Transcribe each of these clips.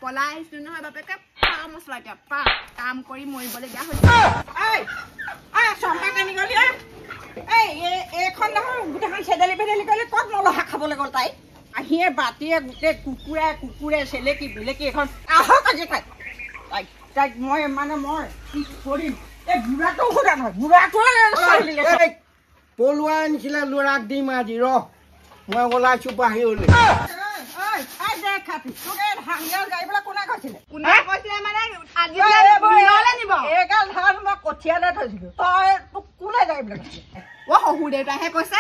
পলাই আহিছো নহয় বাপেকে পা মছলা দিয়া পা কাম কৰি মৰিবলগীয়া হৈছে চম্পা কানি গলি এইখন নহয় গোটেইখন চেডেলি ফেডেলি কৰিলে ক'ত নলহা খাবলৈ গ'ল তাই আহিয়ে বাতিয়ে গোটেই কুকুৰে চেলেকি বিলেকি এখন আহক আজি তাইক মই কি কৰিম এই বুঢ়াটো সোধা নহয় বুঢ়াটোৱে পলুৱা আনিছিলে ল'ৰাক দিম আজি ৰ মই ওলাইছো বাহিৰলৈ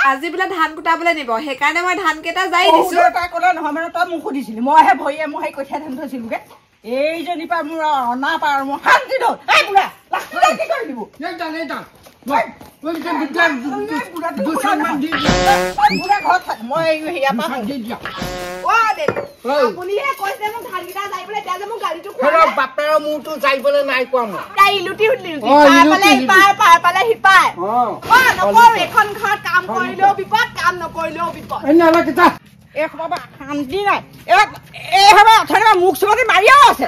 আজি বোলে ধান কুটাবলৈ নিব সেইকাৰণে মই ধান কেইটা যাই দিছো ক'লে নহয় মানে তই মোক সুধিছিলি মইহে ভৰিয়ে মই সেই কঠীয়া ধান থৈছিলোগে এইজনী পৰা মোৰ অনা পাৰ মোৰ শান্তি দল কি কৰি দিব বাপেৰ মোৰতো যাইবলৈ নাই কোৱা মই এখন ঘৰত কাম কৰিলেও বিপদ কাম নকৰিলেও বিপদ এই সময় শান্তি নাই এই সময় অথনি মুখ চুমতি মাৰিও আছে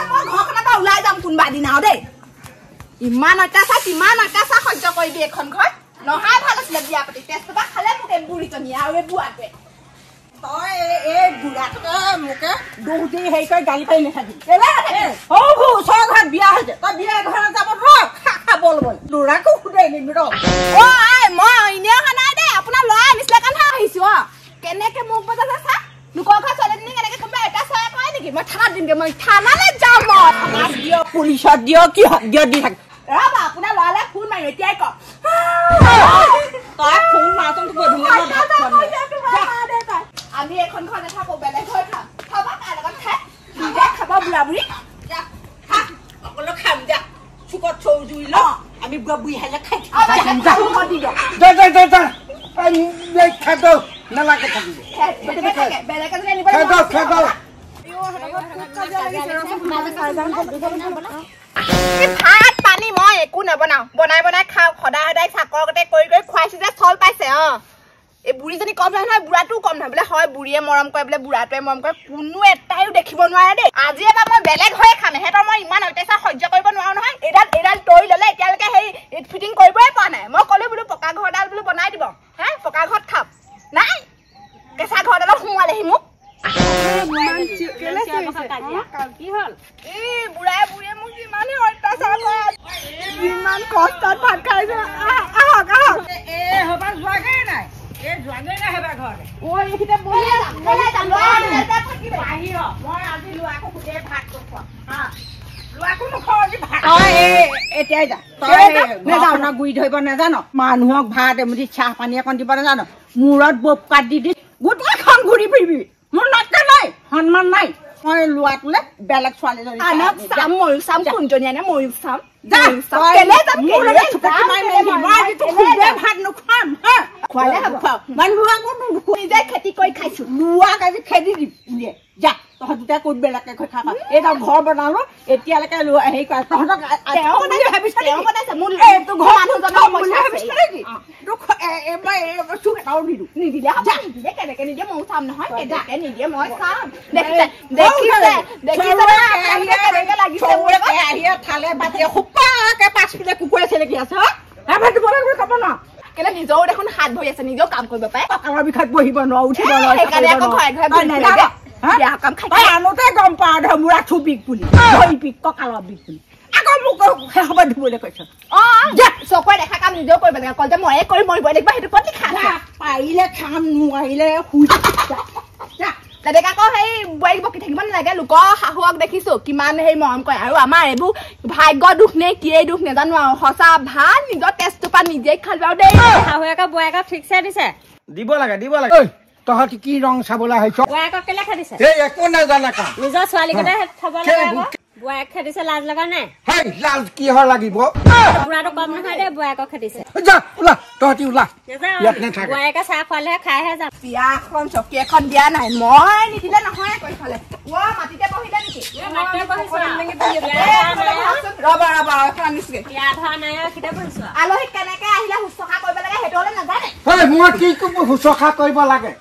মই ঘৰখনৰ পৰা ওলাই যাম কোনোবা দিনা দেই ইমান আকাশা কিমান আকাশা সহ্য কৰিবি এখন ঘৰ নহাই ভাল আছিলে বিয়া পাতি তেজটো খালে মোক এই বুঢ়ীজনীয়ে আৰু এই বুঢ়াটোৱে তই এই বুঢ়াটোকে মোকে দুখ দি হেৰি কৰি গালি পাৰি নাথাকিবি ওচৰৰ ঘৰত বিয়া হৈছে তই বিয়া ঘৰত যাব বল ল'ৰাকো সুধাই নিবি মই এনে অহা নাই দেই আপোনাৰ ল'ৰা আনিছিলে কাৰণেহে আহিছো কেনেকে মোক বজাইছে চা লোকৰ ঘৰ ছোৱালীজনী কেনেকে কোনোবা এটা চয়া কৰে নেকি মই থানাত দিমগে মই থানালৈ যাম মই দিয় পুলিচত দিয় কি দিয় দি থাক ৰবা আপোনাৰ ল'ৰালে ফোন মাৰি এতিয়াই কওক তই ফোন মাৰচোন আমি এখন ঘৰ নাথাকো বেলেগ ঘৰ খাম খাবা কাৰ লগত খাই নিজে খাবা বুঢ়া বুঢ়ী অকলে খাম যা চুকত চৌ জুই ল আমি বুঢ়া বুঢ়ী হালে খাই নালাগে থাকিব ভাত পানী মই একো নবনাও বনাই বনাই খাওঁ সদায় সদায় চাকৰ গতে কৰি কৰি খুৱাইছো যে চল পাইছে এই বুঢ়ীজনী কম নহয় নহয় বুঢ়াটোও কম নহয় বোলে হয় বুঢ়ীয়ে মৰম কৰে বোলে বুঢ়াটোৱে মৰম কৰে কোনো এটাইও দেখিব নোৱাৰে দেই আজি এবাৰ মই বেলেগ হৈয়ে খাম সিহঁতৰ মই ইমান অত্যাচাৰ সহ্য কৰিব নোৱাৰো নহয় এইডাল তৰি ল'লে এতিয়ালৈকে সেই ফিটিং কৰিবই পৰা নাই মই ক'লো বোলো পকা ঘৰডাল বোলো বনাই দিব হে পকা ঘৰত খাম নাই কেঁচা ঘৰডালত সোমোৱালেহি মোক কি হ'ল বুঢ়াই বুঢ়ীয়ে মোক যিমানেই অত্যাচাৰ কৰে যিমান কষ্টত ভাত খাইছো আহক আহক হবা যোৱাগে নাই যোৱাগে নাই হবা ঘৰতে এইখিনিতে বহি মই আজি লোৱাকো গোটেই ভাতটো খোৱা লোৱাকো নোখোৱা আজি ভাত এতিয়াই যা তই নেজানো গুৰি ধৰিব নেজানো মানুহক ভাত এমুঠি চাহ পানী অকণ দিব নেজানো মূৰত বপ কাট দি গোটেইখন ঘূৰি ফুৰিবি মোৰ নাটকা নাই সন্মান নাই মই লোৱাটোলে বেলেগ ছোৱালীজনী ময়ূৰ চাম কোনজনী আনে ময়ূৰ চাম ভাত নোখোৱাম নিজে খেতি কৰি খাইছো লোৱাক আজি খেদি দি যা তহঁত দুটাই ক'ত বেলেগকে খাবা এইটা ঘৰ বনালো এতিয়ালৈকে হেৰি কৰা তহঁতক নিদিলে কেনেকে নিদিয়ে ময়ো চাম নহয় কেনেকে নিদিয়ে মই চাম থালে বাতিয়ে সোপাকে পাছপিনে কুকুৰে চেলেকি আছে খাব ন কেলে নিজেও দেখোন হাত ভৰি আছে নিজেও কাম কৰিব পাৰে কঁকালৰ বিষত বহিব নোৱাৰো উঠিব আনোতে গম পাওঁ ধৰ মোৰ আঁঠু বিষ বুলি ভৰি বিষ কঁকালৰ বিষ বুলি আকৌ মোক সময় ধুবলৈ কৈছ চকুৱে দেখা কাম নিজেও কৰিব লাগে অকল যে ময়ে কৰি মৰিব লাগিব সেইটো ক'ত লিখা পাৰিলে খাম নোৱাৰিলে শুই দাদাক আকৌ সেই বোৱাৰীক বকি থাকিব নালাগে লোকৰ শাহুৱক দেখিছো কিমান সেই মৰম কৰে আৰু আমাৰ এইবোৰ ভাগ্য দুখ নে কিয়েই দুখ নেজানো আৰু সঁচা ভাল নিজৰ তেজটোৰ পৰা নিজেই খাল পাওঁ দেই শাহুৱেকে বোৱাৰীকক ঠিকছে দিছে দিব লাগে তহঁতি কি ৰং চাবলৈ আহিছ বোৱাৰীকক কেলে খেদিছে একো নাজানা কাম নিজৰ ছোৱালীকেইটা থব লাগে বোৱাৰীক খেদিছে লাজ লগা নাই লাজ কিহৰ লাগিব বুঢ়াটো কম নহয় দেই বোৱাৰীকক খেদিছে তহঁতি ওলা বোৱাৰীকে চাহ খোৱালেহে খাইহে যাম বিয়াখন চকী এখন দিয়া নাই মই নিদিলে নহয় কৈফালে মাটিতে বহিলে নেকি আলহীক কেনেকে আহিলে শুশ্ৰূষা কৰিব লাগে সেইটো হলে নাজানে মই কি শুশ্ৰূষা কৰিব লাগে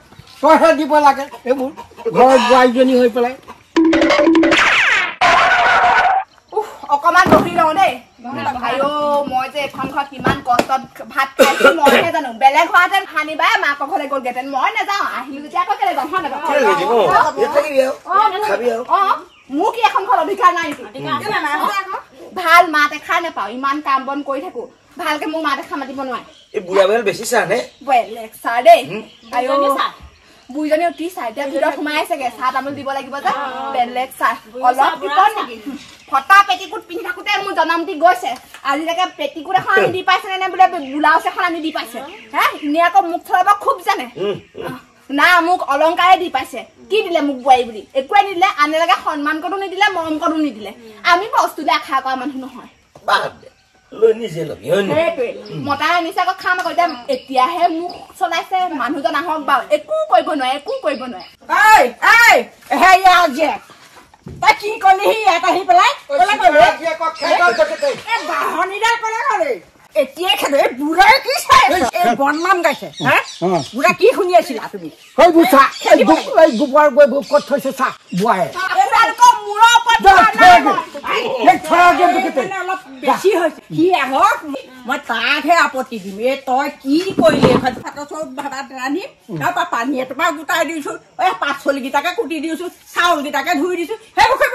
তইহে দিব লাগে এইবোৰ ঘৰত বোৱাৰীজনী হৈ পেলাই আইও মই যে এখন ঘৰত কিমান কষ্টত ভাত খাইছো মইহে জানো বেলেগ ঘৰতে খানি বাই মাকৰ ঘৰলৈ গ'লগেতেন মই নাযাওঁ আহিলো যেতিয়া আকৌ কেলে যাম হয় মোৰ কি এখন ঘৰ অধিকাৰ নাই ভাল মাত এখাৰ নাপাওঁ ইমান কাম বন কৰি থাকো ভালকে মোৰ মাত এখাৰ মাতিব নোৱাৰে এই বুঢ়া বেল বেছি চাহ নে বেলেগ চাহ দেই আইও বুঢ়ীজনী অতি চাহ এতিয়া ভিতৰত সোমাই আছেগে চাহ তামোল দিব লাগিব যে বেলেগ চাহ অলপ দিব নেকি ফটা পেটিকুট পিন্ধি থাকোতে মোৰ জনমটি গৈছে আজিলৈকে পেটিকুট এখন আনি দি পাইছে নে বোলে ব্লাউজ এখন আনি দি পাইছে হে ধুনীয়াকৈ মুখ চলাব খুব জানে না মোক অলংকাৰে দি পাইছে কি দিলে মোক বোৱাৰী বুলি একোৱে নিদিলে আনেলেগে সন্মান কৰো নিদিলে মৰম কৰো নিদিলে আমি বস্তুলে আশা কৰা মানুহ নহয় মতাই আনিছে আকৌ খাম আকৌ এতিয়াহে মুখ চলাইছে মানুহজন আহক বাৰু একো কৰিব নোৱাৰে তই কি কলি ইয়াত আহি পেলাই বাহনিডাল কলে কলে এতিয়াই খেলো এই বুঢ়াই কি চাই এই বদনাম গাইছে বুঢ়া কি শুনি আছিলা তুমি গোবৰ ক'ত থৈছে চাহ বোৱাই অলপ বেছি হৈছে সি আহক মই তাকহে আপত্তি দিম এই তই কি কৰিলি এখন ভাতৰ চৰুত ভাত ৰান্ধিম তাৰপৰা পানী এটোপা গোটাই দিছো এই পাচলিকেইটাকে কুটি দিছো চাউলকেইটাকে ধুই দিছো সেইবোৰ খাব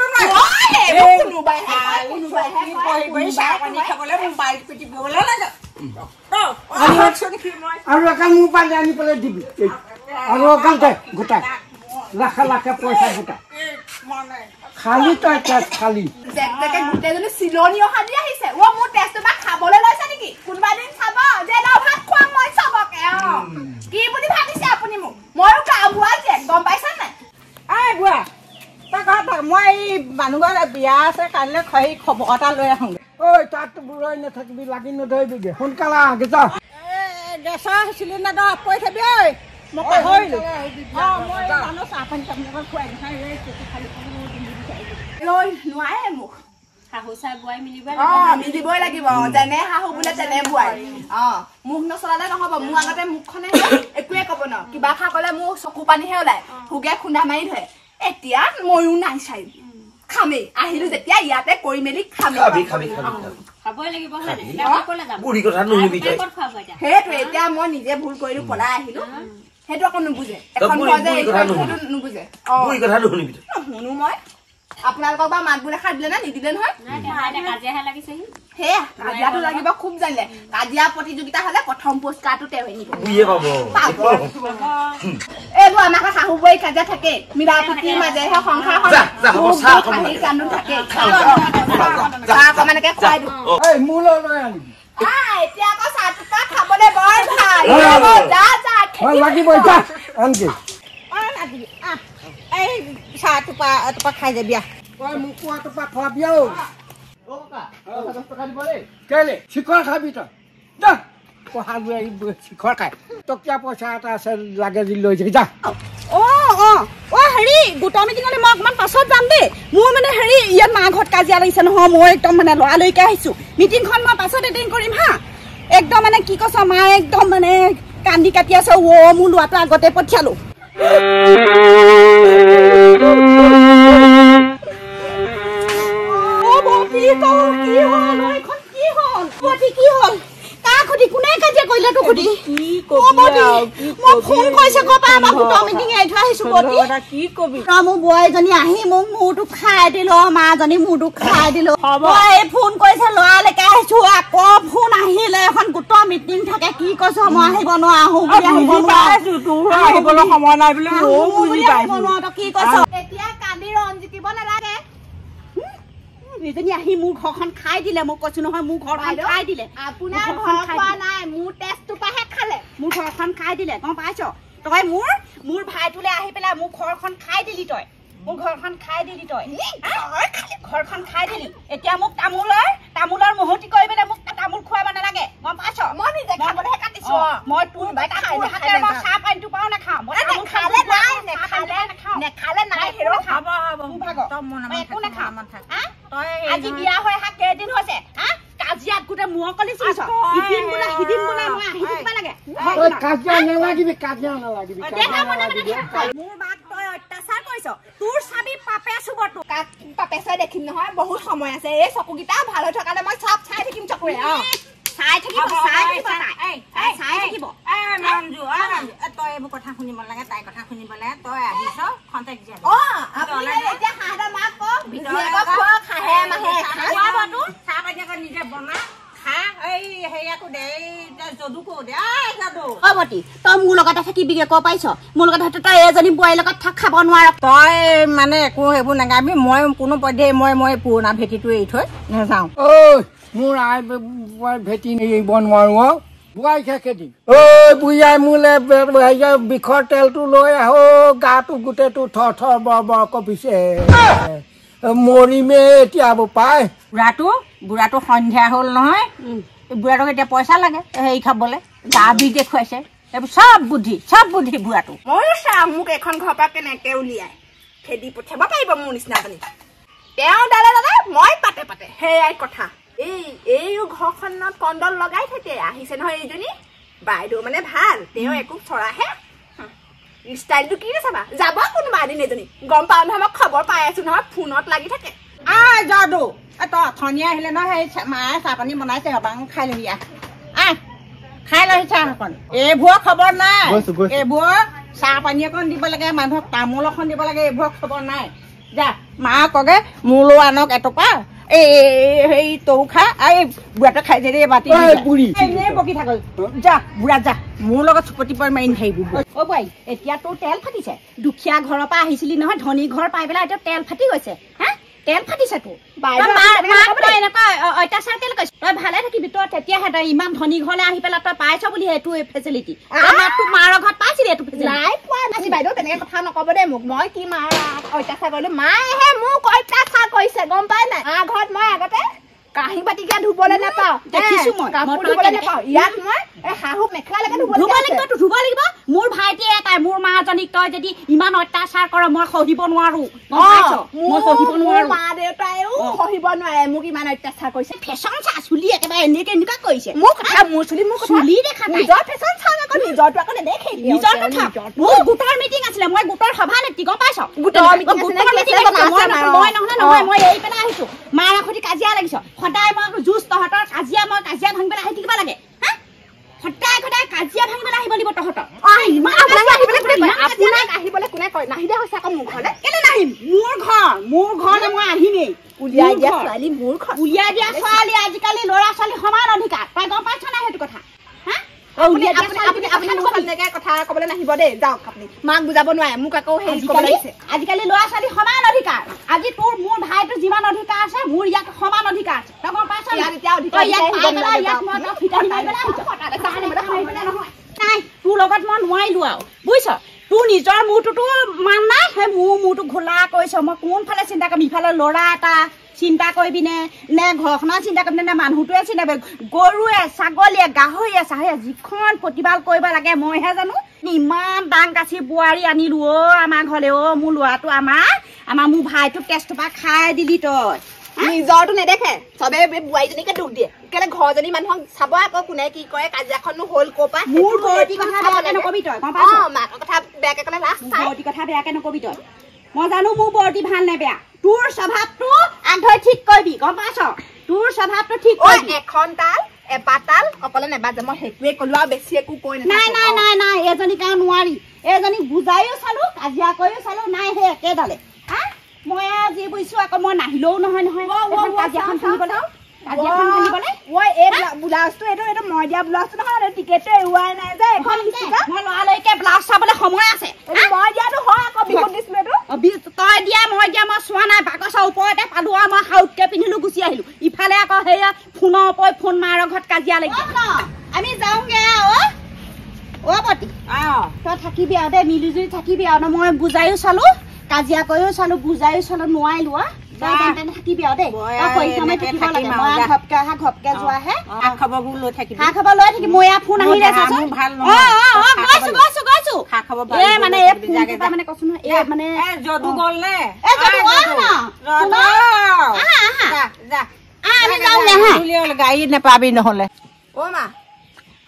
আৰু একাল মোবাইল আনি পেলাই দিবি আৰু একাল গোটাই লাখে লাখে পইচা গোটাই খালি তই তেজ খালি গোটেইজনী চিলনি অহা দি আহিছে মোৰ তেজটো বা খাবলৈ লৈছে নেকি কোনোবা দিন চাব যে ভাত খোৱা মই চবকে কি বুলি ভাবিছে আপুনি মোক ময়ো গা বুঢ়া যে গম পাইছা নাই বুঢ়া তই ঘৰত থাক মই মানুহ ঘৰত বিয়া আছে কাইলৈ খবৰ এটা লৈ আহোঁগৈ ঐ তাততো বুঢ়াই নাথাকিবি লাগি নধৰিবিগে সোনকালে আহগে যা গেছৰ চিলিণ্ডাৰটো অফ কৰি থবি ঐ মই পাহৰিলো মই জানো চাহ পানী চাহ খুৱাই নোৱাৰে মোক শাহু চাহ বোৱাই মিলিবই লাগিব যেনে শাহু বোলে তেনে বোৱাই মুখ নচলালে নহব মোৰ আগতে মুখখনে একোৱে কব ন কিবা খা কলে মোৰ চকু পানীহে ওলাই ভোগে খুন্দা মাৰি ধৰে এতিয়া ময়ো নাই চাই খামেই আহিলো যেতিয়া ইয়াতে কৰি মেলি খামেই খাবই লাগিব সেইটো এতিয়া মই নিজে ভুল কৰিলো পলাই আহিলো সেইটো আকৌ নুবুজে এখন নুবুজে শুনো মই আপোনালোকক বা মাত বোলে খাই দিলে না নিদিলে নহয় কাজিয়াহে লাগিছেহি সেয়া কাজিয়াটো লাগিব খুব জানিলে কাজিয়া প্ৰতিযোগিতা হলে প্ৰথম পুৰস্কাৰটো তেওঁহে নিব এইবোৰ আমাৰ শাহু বোৱাৰী কাজিয়া থাকে মিলা প্ৰীতিৰ মাজেহে সংসাৰ কান্দো থাকে অকমানকে খুৱাই দিওঁ এতিয়া আকৌ চাহ টুকা খাবলৈ বৰ ভাল লাগিব এই চাহ এটোপা খাই যাবি মোক পোৱাটোপা খোৱাবি কেলে শিখৰ খাবি তই যা পঢ়া শিখৰ খাই টকীয়া পইচা এটা আছে লাগে যদি লৈ যাবি যা হেৰি গোটৰ মিটিঙলৈ মই অকণমান পাছত যাম দেই মোৰ মানে হেৰি ইয়াত মা ঘৰত কাজিয়া লাগিছে নহয় মই একদম মানে লৰালৈকে আহিছো মিটিংখন মই পাছত এটেণ্ড কৰিম হা একদম মানে কি কৈছ মা একদম মানে কান্দি কাটি আছে মোৰ ল'ৰাটো আগতে পঠিয়ালো কোনে কাজিয়া কৰিলে তোক সুধি মই ফোন কৰিছে কি কবি মোৰ বোৱাৰীজনী আহি মোক মূৰটো খাই দিলো মাজনী মূৰটো খাই দিলো মই ফোন কৰিছে লৰালৈকে আহিছো আকৌ ফোন আহিলে এখন গোটৰ মিটিং থাকে কি কৈছ মই আহিব নোৱাৰো সময় নাই বুলি কি কৈছ এতিয়া কান্দি ৰণ জিকিব নালাগে নিজনী আহি মোৰ ঘৰখন খাই দিলে মোক কৈছো নহয় মোৰ ঘৰখন খাই দিলে আপোনাৰ ঘৰ নাই মোৰ তেজটোপাহে খালে মোৰ ঘৰখন খাই দিলে গম পাইছ তই মোৰ ভাইটোলে আহি পেলাই মোৰ ঘৰখন খাই দিলি তই মোৰ ঘৰখন খাই দিলি তই ঘৰখন খাই দিলি এতিয়া মোক তামোলৰ মহতি কৰি পেলাই মোক তামোল খুৱাব নালাগে গম পাইছ মই নিজে খাবলৈহে কাটিছো মই তোৰ হাতেৰে মই চাহ পানীটো পাওঁ নাখাওঁ নেখালে নাই একো নাখাওঁ আজি বিয়া হৈ অহা কেইদিন হৈছে কাজিয়াত গোটেই মূৰ কলি চিছ ইদিন বোলে সিদিন বোলে মই আহি থাকিব লাগে কাজিয়া নালাগিবি মোৰ মাক তই অত্যাচাৰ কৰিছ তোৰ চাবি পাপে পাপে চুবতো কাক পাপে চাই দেখিম নহয় বহুত সময় আছে এই চকুকেইটা ভাল হৈ থকালে মই চব চাই থাকিম চকুৰে চাই থাকিব মঞ্জু তই এইবোৰ কথা শুনিব লাগে তাইৰ কথা শুনিব লাগে তই আহিছ খন্তেক জীয়া আপুনি এতিয়া হাঁহৰ মাক কওক খাহে মাহে খোৱাবতো চাহ পানী আকৌ নিজে বনা খা এই হেৰিয়াকো দে যদুকো দে যদু অবতি তই মোৰ লগতে থাকিবিগে ক পাইছ মোৰ লগতে তই এজনী বোৱাৰীৰ লগত থাক খাব নোৱাৰ তই মানে একো সেইবোৰ নাগাবি মই কোনো পধ্যে মই পুৰণা ভেটিটো এৰি থৈ নাযাওঁ ঐ মোৰ আই ভেটি এৰিব নোৱাৰো বুঢ়াই খেকে দিম ঐ বুঢ়াই মোলে বিষৰ তেলটো লৈ আহো গাটো গোটেইটো থৰ থৰ বৰ বৰ কপিছে মৰিমে এতিয়া পাই বুঢ়াটো সন্ধিয়া হ'ল নহয় বুঢ়াটোক এতিয়া পইচা লাগে হেৰি খাবলৈ গা বিষ দেখুৱাইছে এইবোৰ চব বুদ্ধি বুঢ়াটো ময়ো চাম মোক এখন ঘৰৰ পৰা কেনেকে উলিয়াই খেদি পঠিয়াব পাৰিব মোৰ নিচিনা আপুনি তেওঁ দাদা মই পাতে সেয়াই কথা এই ঘৰখনত কণ্ডল লগাই থাকে আহিছে নহয় এইজনী বাইদেউ মানে ভাল তেওঁ একো চৰাহে ষ্টাইলটো কি চাবা যাব কোনোবা এদিন এজনী গম পাওঁ নহয় মই খবৰ পাই আছো নহয় ফোনত লাগি থাকে যাদু তই অথনিয়ে আহিলে ন সেই মায়ে চাহ পানী বনাইছে হবাং খাই লহি খাই লহি চাহ অকণ এইবোৰৰ খবৰ নাই এইবোৰ চাহ পানী অকণ দিব লাগে মানুহক তামোল এখন দিব লাগে এইবোৰৰ খবৰ নাই যা মা কগে মোলৈ আনক এটকা এই তৌ খা এই বুঢ়াটো খাই যে বাতি বকি থাক যা বুঢ়া যা মোৰ লগত চুপতি পৰ মাৰি নাথাকিবি অ বোৱাৰী এতিয়া তোৰ তেল ফাটিছে দুখীয়া ঘৰৰ পৰা আহিছিলি নহয় ধনী ঘৰ পাই পেলাই এতিয়া তেল ফাটি গৈছে হা তেল ফাটিছে তোৰ অত্যাচাৰ কেলে কৈছ তই ভালে থাকিবি তই তেতিয়াহে তই ইমান ধনী ঘৰলৈ আহি পেলাই তই পাইছ বুলি এইটো ফেচিলিটি তোৰ মাৰ ঘৰত পাইছিলি এইটো নাই পোৱা নাছি বাইদেউ তেনেকে কথা নকব দেই মোক মই কি মাৰ অত্যাচাৰ কৰিলো মায়েহে মোক অত্যাচাৰ কৰিছে গম পাই নাই মা ঘৰত মই আগতে কাঁহী বাতিকে ধুবলৈ নাপাওঁ দেখিছো মই কাপোৰ ধুবলৈ নাপাওঁ ইয়াত মই শাহু মেখেলালৈকে ধুব লাগিব মোৰ ভাইটি এটাই মোৰ মাজনীক তই যদি ইমান অত্যাচাৰ কৰ মই সহিব নোৱাৰো মা দেউতাইও সহিব নোৱাৰে মোক ইমান অত্যাচাৰ কৰিছে ফেশ্বন চা চুলি একেবাৰে এনেকুৱা কৰিছে মোৰ কথা মোৰ চুলি দেখা নিজৰ ফেশ্বন চাওঁ আকৌ নিজৰটো আকৌ নেদেখে নিজৰ কথা মোৰ গোটৰ মিটিং আছিলে মই গোটৰ সভানেত্ৰী গম পাইছ নহয় মই এই পেলাই আহিছো মাৰ সৈতে কাজিয়া লাগিছ সদায় মই যুঁজ তহঁতৰ কাজিয়া ভাঙিবলৈ আহি থাকিব লাগে হা সদায় কাজিয়া ভাঙিবলৈ আহিব লাগিব তহঁতৰ আপোনাক আহিবলৈ কোনে কয় নাহিলে হৈছে আকৌ মোৰ ঘৰলৈ কেলে নাহিম মোৰ ঘৰলৈ মই আহিমেই উলিয়াই দিয়া ছোৱালী মোৰ ঘৰ উলিয়াই দিয়া ছোৱালী আজিকালি ল'ৰা ছোৱালী সমান অধিকাৰ তই গম পাইছ নাই সেইটো কথা কথা কবলৈ নাহিব দেই যাওক আপুনি মাক বুজাব নোৱাৰে মোক আকৌ আজিকালি ল'ৰা ছোৱালী সমান অধিকাৰ আজি তোৰ মোৰ ভাইটো যিমান অধিকাৰ আছে মোৰ ইয়াত সমান অধিকাৰ আছে তই গম পাইছ নাই তোৰ লগত মই নোৱাৰিলো আৰু বুজিছ তোৰ নিজৰ মূৰটোতো মান নাই সেই মূৰটো ঘোলা কৰিছ মই কোনফালে চিন্তা কৰিম ইফালে ল'ৰা এটা চিন্তা কৰিবি নে ঘৰখনৰ চিন্তা কৰিবি নে মানুহটোৱে চিন্তা কৰিবি গৰুৱে ছাগলীয়ে গাহৰিয়ে চাহৰিয়ে যিখন প্ৰতিপাল কৰিব লাগে মইহে জানো ইমান দাং কাচি বোৱাৰী আনিলো আমাৰ ঘৰলে মোৰ ল'ৰাটো আমাৰ মোৰ ভাইটোক তেজটোপা খাই দিলি তই নিজৰটো নেদেখে চবে বোৱাৰীজনীকে দুখ দিয়ে কেলে ঘৰজনী মানুহক চাব আকৌ কোনে কি কৰে কাজিয়াখনো হ'ল ক'পা মোৰ বৰটি কথা বেয়াকে নকবি তই গম পাইছ মাকৰ কথা বেয়াকে ক'লে লাজ চাই বৰটি কথা বেয়াকে নকবি তই মই জানো মোৰ বৰটি ভাল নে বেয়া তোৰ স্বভাৱটো আন্ধৈ ঠিক কৰিবি গম পাইছ তোৰ স্বভাৱটো ঠিক কৰিবি এখন তাল এপাতাল অকলে নেবাজে মই সেইটোৱে ক'লো আৰু বেছি একো কৈ নাই এজনী কাৰণ নোৱাৰি এজনী বুজাইও চালো কাজিয়া কৰিও চালো নাই সেই একেডালে হা মই আজি বুজিছো আকৌ মই নাহিলেও নহয় কাজিয়াখন ভাঙিবলৈ ব্লাউজটো এইটো মই দিয়া ব্লাউজটো নহয় টিকেটটো এৰুৱাই নাই যে মই লৰালৈকে ব্লাউজ চাবলৈ সময় আছে মই দিয়াটো হয় আকৌ বিহুত দিছিলো এইটো তই দিয়া মই চোৱা নাই বাকচৰ ওপৰতে পালো আৰু মই সাউতকে পিন্ধিলো গুচি আহিলো ইফালে আকৌ সেয়া ফোনৰ ওপৰত ফোন মাৰৰ ঘৰত কাজিয়া লাগি আমি যাওঁগে বতি তই থাকিবি আৰু দে মিলিজুলি থাকিবি আৰু মই বুজাইও চালো কাজিয়া কৰিও চালো বুজাইও চালো নোৱাৰিলো থাকিবি আৰু দেই ঘপকে যোৱাহে খবৰবোৰ লৈ থাকিবি মই ইয়াৰ ফোন আহিলে মানে কৈছো নহয় মানে যদু গ'ল নে গাড়ী নেপাবি নহলে মা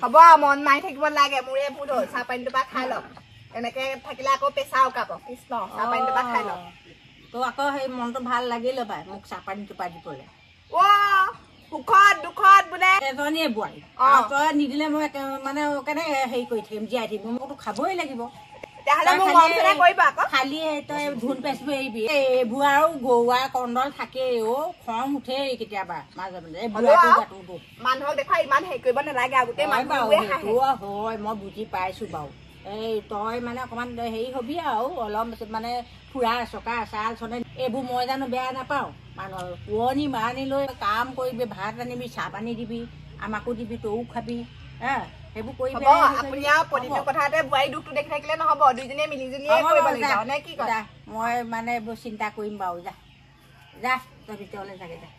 হ'ব মন মাৰি থাকিব লাগে মোৰে ভুল হ'ল চাহ পানীটো পৰা খাই লওক এনেকে থাকিলে আকৌ পেছা উকাব কৃষ্ণ চাহ পানীটো পৰা খাই লওক তো আকৌ সেই মনটো ভাল লাগিলে পাই মোক চাহপানী টোপাই দিবলৈ সুখত দুখত বোলে এজনীয়ে বোৱাৰী তই নিদিলে মই মানে কেনেকে হেৰি কৰি থাকিম জীয়াই থাকিম মোকতো খাবই লাগিব খালি তই ধুন পেচিব এৰিবি এইবোৰ আৰু গৰুৱা কণ্ডল থাকেই খং উঠেই কেতিয়াবা মাজে মাজে মানুহক দেখা ইমান হেৰি কৰিব নালাগে হয় মই বুজি পাইছো বাৰু এই তই মানে অকমান হেৰি হবি আৰু অলপ মানে ফুৰা চকা চাল চনে এইবোৰ মই জানো বেয়া নাপাওঁ মানুহৰ পুৰণি মানি লৈ কাম কৰিবি ভাত আনিবি চাহ পানী দিবি আমাকো দিবি তইও খাবি সেইবোৰ কৰিবি আপুনি আৰু প্ৰতিটো কথাতে বোৱাৰী দুখটো দেখি থাকিলে নহব দুইজনীয়ে মিলিজনীয়ে কৰিব লাগিব নে কি কথা মই মানে এইবোৰ চিন্তা কৰিম বাৰু যা তই ভিতৰলৈ যাগে যা